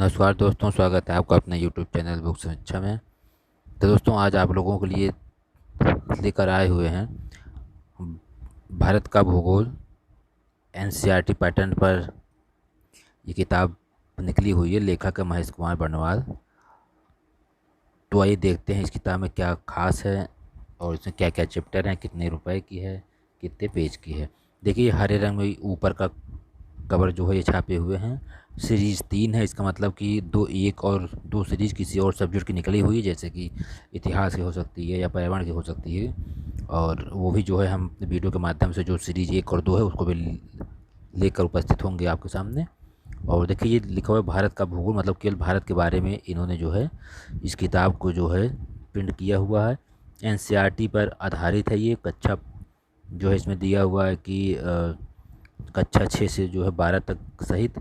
नमस्कार दोस्तों, स्वागत है आपका अपने यूट्यूब चैनल बुक समीक्षा में। तो दोस्तों, आज आप लोगों के लिए लेकर आए हुए हैं भारत का भूगोल एनसीईआरटी पैटर्न पर। ये किताब निकली हुई है, लेखक है महेश कुमार बर्णवाल। तो आइए देखते हैं इस किताब में क्या खास है और इसमें क्या क्या चैप्टर हैं, कितने रुपए की है, कितने पेज की है। देखिए, हरे रंग में ऊपर का कवर जो है ये छापे हुए हैं। सीरीज़ 3 है, इसका मतलब कि एक और दो सीरीज़ किसी और सब्जेक्ट की निकली हुई है, जैसे कि इतिहास की हो सकती है या पर्यावरण की हो सकती है। और वो भी जो है हम वीडियो के माध्यम से जो सीरीज़ 1 और 2 है उसको भी लेकर उपस्थित होंगे आपके सामने। और देखिए, ये लिखा हुआ है भारत का भूगोल, मतलब केवल भारत के बारे में इन्होंने जो है इस किताब को जो है प्रिंट किया हुआ है। एनसीईआरटी पर आधारित है ये। कक्षा जो है इसमें दिया हुआ है कि कक्षा 6 से जो है 12 तक सहित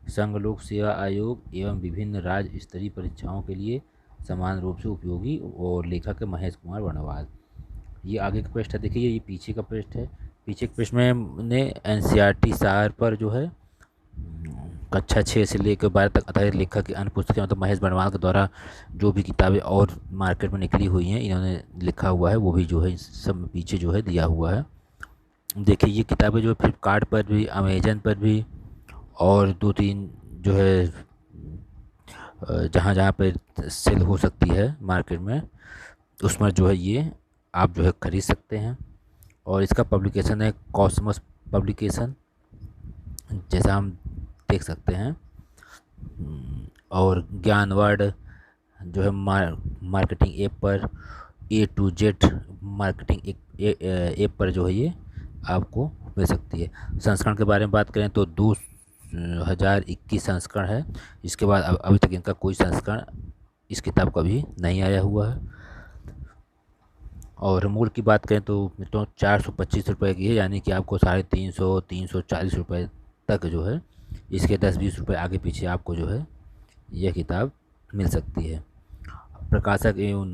संघ लोक सेवा आयोग एवं विभिन्न राज्य स्तरीय परीक्षाओं के लिए समान रूप से उपयोगी। और लेखक है महेश कुमार वर्णवाल। ये आगे का पृष्ठ है, देखिए ये पीछे का पृष्ठ है। पीछे के पृष्ठ में ने एनसीईआरटी सार पर जो है कक्षा 6 से लेकर 12 तक आधारित लेखक की अन्य पुस्तकें, मतलब महेश बर्णवाल के द्वारा जो भी किताबें और मार्केट में निकली हुई हैं इन्होंने लिखा हुआ है, वो भी जो है सब पीछे जो है दिया हुआ है। देखिए, ये किताबें जो है फ्लिपकार्ट पर भी, अमेजन पर भी और दो तीन जो है जहाँ जहाँ पर सेल हो सकती है मार्केट में, उसमें जो है ये आप जो है ख़रीद सकते हैं। और इसका पब्लिकेशन है कॉस्मोस पब्लिकेशन, जैसा हम देख सकते हैं। और ज्ञानवर्ड जो है मार्केटिंग ऐप पर, A to Z marketing app पर जो है ये आपको मिल सकती है। संस्करण के बारे में बात करें तो 2021 संस्करण है। इसके बाद अभी तक इनका कोई संस्करण इस किताब का भी नहीं आया हुआ है। और मूल्य की बात करें तो मित्रों 425 रुपये की है, यानी कि आपको 350 340 रुपये तक जो है इसके 10-20 रुपये आगे पीछे आपको जो है यह किताब मिल सकती है। प्रकाशक एवं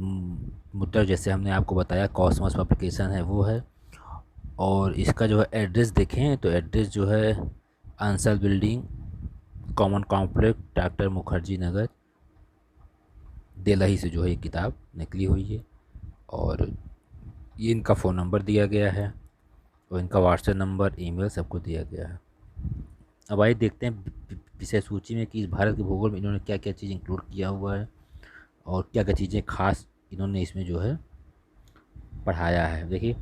मुद्रक, जैसे हमने आपको बताया कॉस्मोस पब्लिकेशन है वो है। और इसका जो है एड्रेस देखें तो एड्रेस जो है Ansal building, common complex, doctor Mukherjee Nagar, Delhi से जो है ये किताब निकली हुई है। और ये इनका फ़ोन नंबर दिया गया है और इनका व्हाट्सएप नंबर, ईमेल सबको दिया गया है। अब आइए देखते हैं विषय सूची में कि इस भारत के भूगोल में इन्होंने क्या क्या चीज़ इंक्लूड किया हुआ है और क्या क्या चीज़ें खास इन्होंने इसमें जो है पढ़ाया है। देखिए,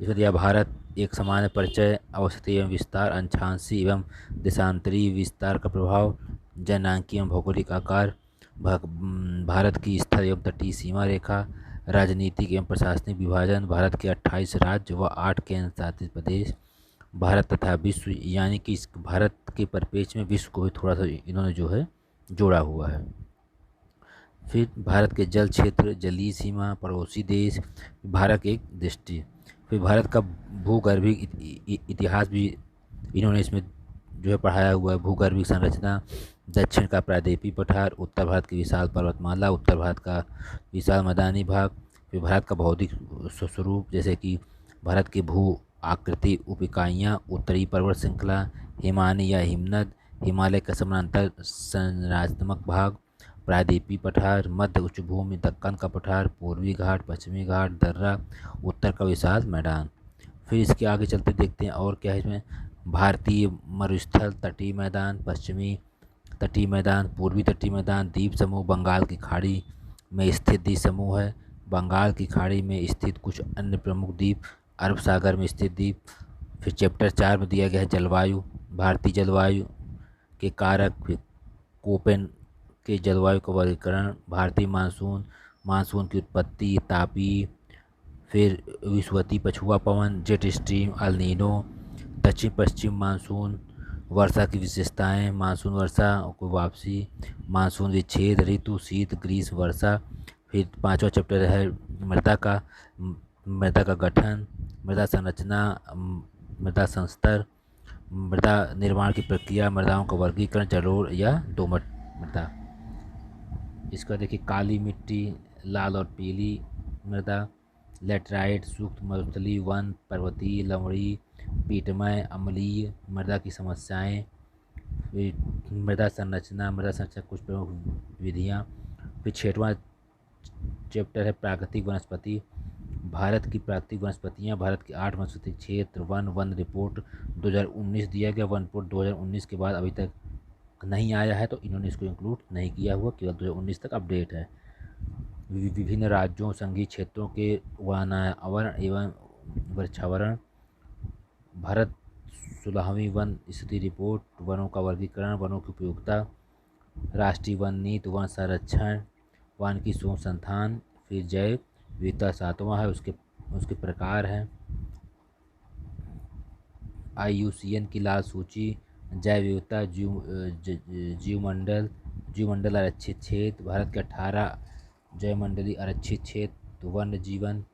इसमें दिया भारत एक सामान्य परिचय, अवस्थिति एवं विस्तार, अंशांशी एवं देशांतरी विस्तार का प्रभाव, जननांकीय एवं भौगोलिक आकार, भारत की स्थल एवं तटीय सीमा रेखा, राजनीतिक एवं प्रशासनिक विभाजन, भारत के 28 राज्य व 8 केंद्र शासित प्रदेश, भारत तथा विश्व, यानी कि इस भारत के परिप्रेक्ष्य में विश्व को भी थोड़ा सा इन्होंने जो है जोड़ा हुआ है। फिर भारत के जल क्षेत्र, जलीय सीमा, पड़ोसी देश, भारत की एक दृष्टि। फिर भारत का भूगर्भिक इतिहास भी इन्होंने इसमें जो है पढ़ाया हुआ है। भूगर्भिक संरचना, दक्षिण का प्रायद्वीपीय पठार, उत्तर भारत की विशाल पर्वतमाला, उत्तर भारत का विशाल मैदानी भाग। फिर भारत का भौतिक स्वरूप, जैसे कि भारत की भू आकृति, उप इकाइयाँ, उत्तरी पर्वत श्रृंखला, हिमानी या हिमनद, हिमालय का समानांतर संरचनात्मक भाग, प्रायद्वीपीय पठार, मध्य उच्च भूमि, दक्कन का पठार, पूर्वी घाट, पश्चिमी घाट, दर्रा, उत्तर का विशाल मैदान। फिर इसके आगे चलते देखते हैं और क्या है इसमें। भारतीय मरुस्थल, तटीय मैदान, पश्चिमी तटीय मैदान, पूर्वी तटीय मैदान, द्वीप समूह, बंगाल की खाड़ी में स्थित द्वीप समूह है, बंगाल की खाड़ी में स्थित कुछ अन्य प्रमुख द्वीप, अरब सागर में स्थित द्वीप। फिर चैप्टर 4 में दिया गया है जलवायु, भारतीय जलवायु के कारक, फिर कोपेन के जलवायु का वर्गीकरण, भारतीय मानसून, मानसून की उत्पत्ति, तापीय, फिर विषुवतीय पछुआ पवन, जेट स्ट्रीम, अल नीनो, दक्षिण पश्चिम मानसून, वर्षा की विशेषताएं, मानसून वर्षा को वापसी, मानसून विच्छेद ऋतु, शीत ग्रीष्म वर्षा। फिर 5वां चैप्टर है मृदा का गठन, मृदा संरचना, मृदा संस्तर, मृदा निर्माण की प्रक्रिया, मृदाओं का वर्गीकरण, जलोढ़ या दोमट मृदा। इसका देखिए काली मिट्टी, लाल और पीली मृदा, लेटराइट, सूक्ष्म मरुस्थलीय वन, पर्वतीय, लवणीय, पीटमय, अम्लीय मृदा की समस्याएं। फिर मृदा संरचना कुछ प्रमुख विधियाँ। फिर 6वां चैप्टर है प्राकृतिक वनस्पति। भारत की प्राकृतिक वनस्पतियाँ। भारत के 8 वनस्पति क्षेत्र। वन रिपोर्ट 2019 दिया गया। वन रिपोर्ट 2019 के बाद अभी तक नहीं आया है, तो इन्होंने इसको इंक्लूड नहीं किया हुआ, केवल 2019 तक अपडेट है। विभिन्न राज्यों संघीय क्षेत्रों के वनावरण एवं वृक्षावरण। भारत 16वीं वन स्थिति रिपोर्ट। वनों का वर्गीकरण, वनों की उपयोगिता, राष्ट्रीय वन नीति, वन संरक्षण, वन की शोध संस्थान। फिर जैव विविधता 7वां है, उसके उसके प्रकार हैं। IUCN की लाल सूची, जैव विविधता, जीवमंडल आरक्षित क्षेत्र। भारत के 18 जैवमंडलीय आरक्षित क्षेत्र। वन्य जीवन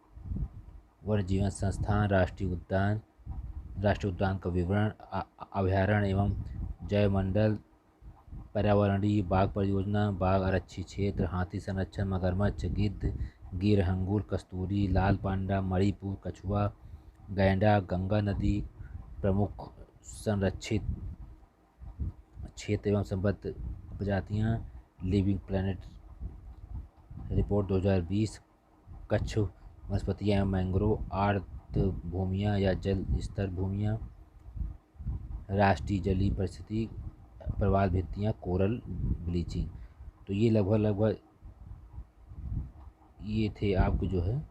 संस्थान, राष्ट्रीय उद्यान का विवरण, अभयारण्य एवं जैवमंडल, पर्यावरणीय बाघ परियोजना, बाघ आरक्षित क्षेत्र, हाथी संरक्षण, मगरमच्छ, गिद्ध, गिर, हंगूर, कस्तूरी, लाल पांडा, मणिपुर, कछुआ, गैंडा, गंगा नदी, प्रमुख संरक्षित क्षेत्र एवं संबद्ध प्रजातियां, लिविंग प्लैनेट रिपोर्ट 2020, कच्छ वनस्पतियां एवं मैंग्रोव, आर्द्र भूमियाँ या जल स्तर भूमियाँ, राष्ट्रीय जलीय परिस्थिति, प्रवाल भित्तियाँ, कोरल ब्लीचिंग। तो ये लगभग ये थे आपको जो है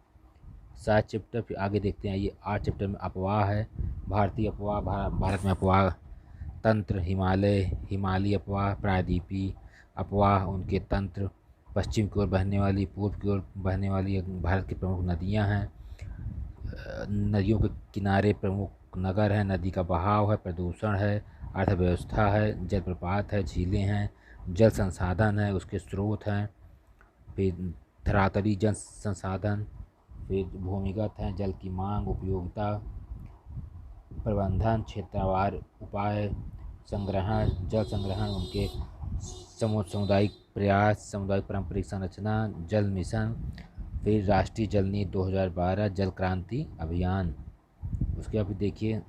7 चैप्टर। फिर आगे देखते हैं, ये 8 चैप्टर में अपवाह है। भारतीय अपवाह, भारत में अपवाह तंत्र, हिमालयी अपवाह, प्रायद्वीपीय अपवाह, उनके तंत्र, पश्चिम की ओर बहने वाली, पूर्व की ओर बहने वाली भारत की प्रमुख नदियां हैं, नदियों के किनारे प्रमुख नगर हैं, नदी का बहाव है, प्रदूषण है, अर्थव्यवस्था है, जलप्रपात है, झीलें हैं, जल संसाधन है, उसके स्रोत हैं, फिर धरातली जल संसाधन, फिर भूमिगत हैं, जल की मांग, उपयोगिता, प्रबंधन, क्षेत्रवार उपाय, संग्रहण, जल संग्रहण, उनके सामुदायिक प्रयास, सामुदायिक पारंपरिक संरचना, जल मिशन, फिर राष्ट्रीय जल नीति 2012, जल क्रांति अभियान। उसके बाद देखिए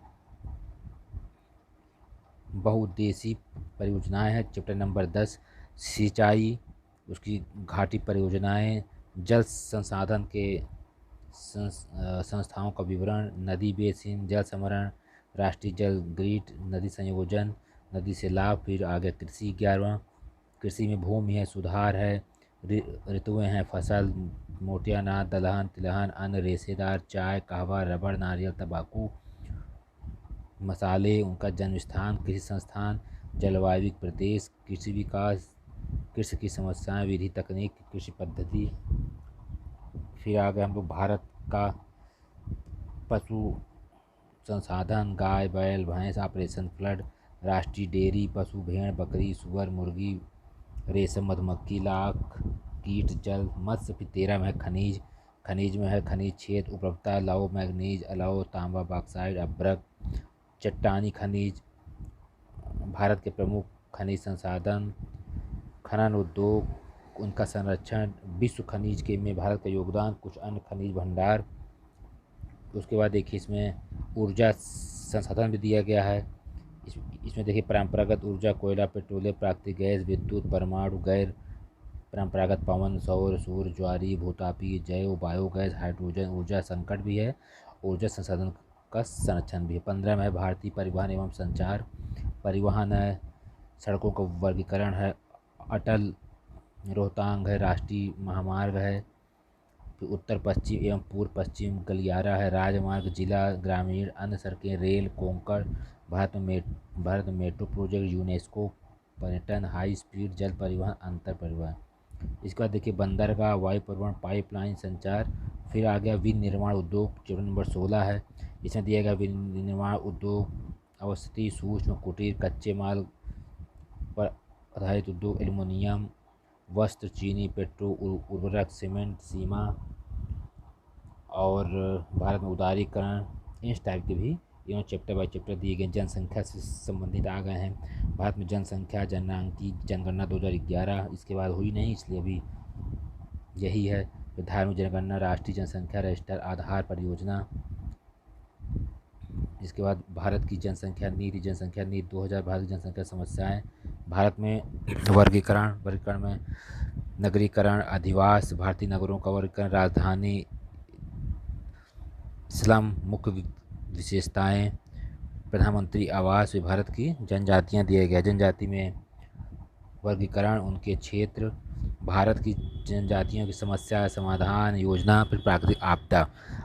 बहुउद्देशीय परियोजनाएं हैं, चैप्टर नंबर 10 सिंचाई, उसकी घाटी परियोजनाएं, जल संसाधन के संस्थाओं का विवरण, नदी बेसिन, जल समरण, राष्ट्रीय जल ग्रिड, नदी संयोजन, नदी से लाभ। फिर आगे कृषि 11वां, कृषि में भूमि है, सुधार है, ऋतुएं हैं, फसल, मोटे अनाज, दलहन, तिलहन, अन्न, रेशेदार, चाय, कहवा, रबड़, नारियल, तंबाकू, मसाले, उनका जन्म स्थान, कृषि संस्थान, जलवायु प्रदेश, कृषि विकास, कृषि की समस्याएं, विधि तकनीक, कृषि पद्धति। फिर आ गए हम लोग भारत का पशु संसाधन, गाय, बैल, भैंस, ऑपरेशन फ्लड, राष्ट्रीय डेयरी, पशु, भेड़, बकरी, सुअर, मुर्गी, रेशम, मधुमक्खी, लाख, कीट, जल, मत्स्य। फिर 13 में है खनिज, खनिज में है खनिज क्षेत्र, उपलब्धता, लौह, मैग्नीज, अलौह, तांबा, बॉक्साइट, अभ्रक, चट्टानी खनिज, भारत के प्रमुख खनिज संसाधन, खनन उद्योग, उनका संरक्षण, विश्व खनिज के में भारत का योगदान, कुछ अन्य खनिज भंडार। उसके बाद देखिए इसमें ऊर्जा संसाधन भी दिया गया है। इसमें देखिए परंपरागत ऊर्जा, कोयला, पेट्रोलियम, प्राकृतिक गैस, विद्युत, परमाणु, गैर परंपरागत पवन, सौर, सूर्य, ज्वारीय, भूतापीय, जैव, बायोगैस, हाइड्रोजन ऊर्जा संकट भी है, ऊर्जा संसाधन का संरक्षण भी है। 15 में है भारतीय परिवहन एवं संचार, परिवहन है, सड़कों का वर्गीकरण है, अटल रोहतांग है, राष्ट्रीय महामार्ग है, फिर उत्तर पश्चिम एवं पूर्व पश्चिम गलियारा है, राजमार्ग, जिला, ग्रामीण, अन्य सड़कें, रेल, कोंकण, भारत में मेट्रो प्रोजेक्ट, यूनेस्को, पर्यटन, हाई स्पीड जल परिवहन, अंतर परिवहन। इसके बाद देखिए बंदरगाह, वायु परिवहन, पाइपलाइन, संचार। फिर आ गया विनिर्माण उद्योग, चैप्टर नंबर 16 है। इसमें दिया गया विनिर्माण उद्योग, अवस्थिति, सूक्ष्म कुटीर, कच्चे माल पर आधारित उद्योग, एल्युमिनियम, वस्त्र, चीनी, पेट्रो, उर्वरक, सीमेंट, सीमा, और भारत में उदारीकरण, इस टाइप के भी एवं चैप्टर बाई चैप्टर दिए गए। जनसंख्या से संबंधित आ गए हैं। भारत में जनसंख्या जननांकी जनगणना 2011 इसके बाद हुई नहीं, इसलिए अभी यही है। फिर धार्मिक जनगणना, राष्ट्रीय जनसंख्या रजिस्टर, आधार परियोजना। इसके बाद भारत की जनसंख्या नीति 2000, भारत की जनसंख्या समस्याएं, भारत में वर्गीकरण में नगरीकरण, अधिवास, भारतीय नगरों का वर्गीकरण, राजधानी, स्लम, मुख्य विशेषताएं, प्रधानमंत्री आवास, भारत की जनजातियां दिया गया। जनजाति में वर्गीकरण, उनके क्षेत्र, भारत की जनजातियों की समस्या समाधान योजना, फिर प्राकृतिक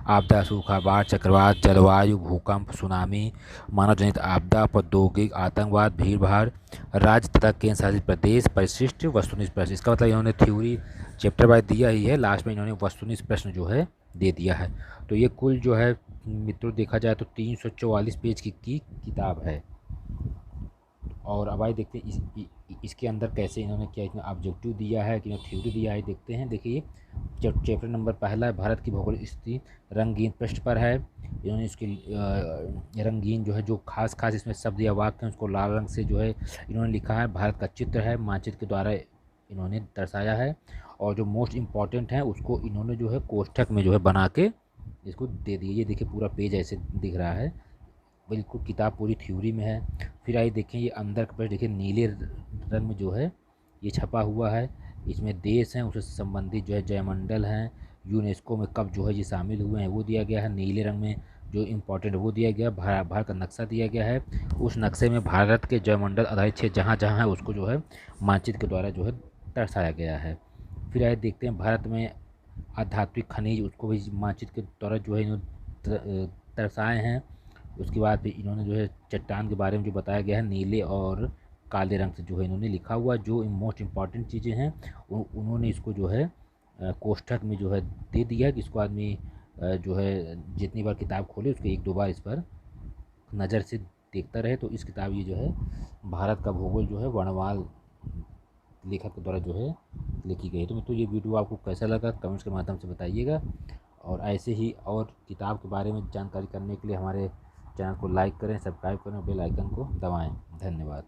आपदा, सूखा, बाढ़, चक्रवात, जलवायु, भूकंप, सुनामी, मानव जनित आपदा, प्रौद्योगिक, आतंकवाद, भीड़ भाड़, राज्य तथा केंद्र शासित प्रदेश, परिशिष्ट, वस्तुनिष्ठ प्रश्न। इसका मतलब इन्होंने थ्योरी चैप्टर वाइज दिया ही है, लास्ट में इन्होंने वस्तुनिष्ठ प्रश्न जो है दे दिया है। तो ये कुल जो है मित्रों देखा जाए तो 344 पेज की किताब है। और अब आइए देखते हैं इसके अंदर कैसे इन्होंने क्या इसमें ऑब्जेक्टिव दिया है कि थ्योरी दिया है, देखते हैं। देखिए चैप्टर नंबर पहला है भारत की भौगोलिक स्थिति, रंगीन पृष्ठ पर है। इन्होंने इसकी रंगीन जो है जो खास इसमें शब्द या वाक्य हैं उसको लाल रंग से जो है इन्होंने लिखा है। भारत का चित्र है, मानचित्र के द्वारा इन्होंने दर्शाया है। और जो मोस्ट इम्पॉर्टेंट है उसको इन्होंने जो है कोष्ठक में जो है बना के इसको दे दिए। ये देखिए पूरा पेज ऐसे दिख रहा है, बिल्कुल किताब पूरी थ्योरी में है। फिर आइए देखें ये अंदर का पेज, देखिए नीले रंग में जो है ये छपा हुआ है। इसमें देश हैं उससे संबंधित जो है जयमंडल हैं, यूनेस्को में कब जो है ये शामिल हुए हैं वो दिया गया है। नीले रंग में जो इम्पोर्टेंट वो दिया गया। भारत का नक्शा दिया गया है, उस नक्शे में भारत के जयमंडल आधारित क्षेत्र जहाँ जहाँ है उसको जो है मानचित्र के द्वारा जो है दर्शाया गया है। फिर आइए देखते हैं भारत में आध्यात्मिक खनिज, उसको भी मानचित्र के द्वारा जो है इन्होंने दर्शाए हैं। उसके बाद फिर इन्होंने जो है चट्टान के बारे में जो बताया गया है नीले और काले रंग से जो है इन्होंने लिखा हुआ। जो मोस्ट इम्पॉर्टेंट चीज़ें हैं उन्होंने इसको जो है कोष्ठक में जो है दे दिया कि इसको आदमी जो है जितनी बार किताब खोले उसको एक दो बार इस पर नज़र से देखता रहे। तो इस किताब ये जो है भारत का भूगोल जो है वर्णमाल लेखक के द्वारा जो है लिखी गई। तो मित्रों ये वीडियो आपको कैसा लगा कमेंट्स के माध्यम से बताइएगा। और ऐसे ही और किताब के बारे में जानकारी करने के लिए हमारे चैनल को लाइक करें, सब्सक्राइब करें, बेल आइकन को दबाएं। धन्यवाद।